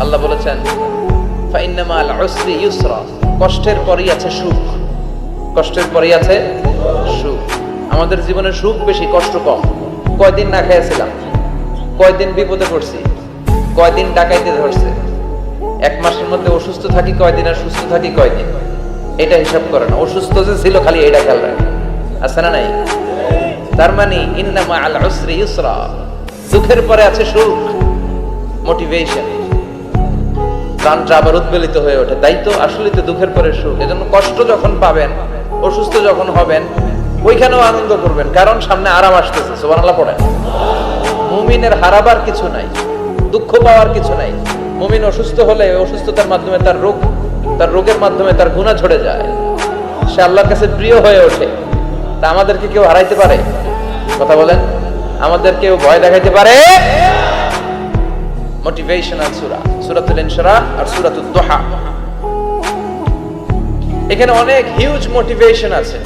আল্লাহ বলেছেন ফাইন্না মাল উসরি ইউসরা, কষ্টের পরেই আছে সুখ। কষ্টের পরেই আছে সুখ। আমাদের জীবনে সুখ বেশি, কষ্ট কম। কয়দিন না খেয়েছিলাম, কয়দিন বিপদে পড়ছি, কয়দিন ডাকাইতে ধরছে, এক মাসের মধ্যে অসুস্থ থাকি কয়দিন আর সুস্থ থাকি কয়দিন, এটা হিসাব করে না। অসুস্থ যে ছিল খালি এটা খেয়াল রাখে, আছে না নাই? তার মানে ইন্না মাল উসরি ইউসরা, দুঃখের পরে আছে সুখ, মোটিভেশন। প্রাণটা আবার উদ্বেলিত হয়ে ওঠে, তাই তো আসলে তো দুঃখের পরে সুখ। এজন্য কষ্ট যখন পাবেন, অসুস্থ যখন হবেন, ওইখানেও আনন্দ করবেন, কারণ সামনে আরাম আসতেছে। সুবহানাল্লাহ পড়েন। মুমিনের হারাবার কিছু নাই, দুঃখ পাওয়ার কিছু নাই। মুমিন অসুস্থ হলে অসুস্থতার মাধ্যমে তার রোগের মাধ্যমে তার গুনাহ ঝরে যায়, সে আল্লাহর কাছে প্রিয় হয়ে ওঠে। তা আমাদেরকে কেউ হারাইতে পারে? কথা বলেন, আমাদের কেউ ভয় দেখাইতে পারে? মোটিভেশনাল সূরা, সূরাতুল ইনশিরাহ আর সূরাতুদ দুহা, এখানে অনেক হিউজ মোটিভেশন আছে।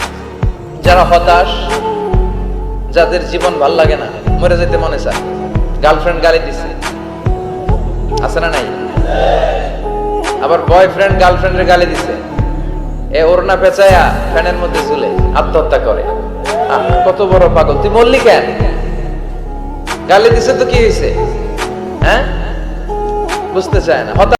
যারা হতাশ, যাদের জীবন ভাল লাগে না, মরে যেতে মনে চায়, গার্লফ্রেন্ড গালি দিছে, আছে না নাই? আবার বয়ফ্রেন্ড গার্লফ্রেন্ডের গালি দিছে, এ ওড়না পেঁচায়া ফ্যানের মধ্যে ঝুলে আত্মহত্যা করে। কত বড় পাগল তুই, মরলি কেন? গালি দিছে তো কি হয়েছে? হ্যাঁ, বুঝতে চায় না।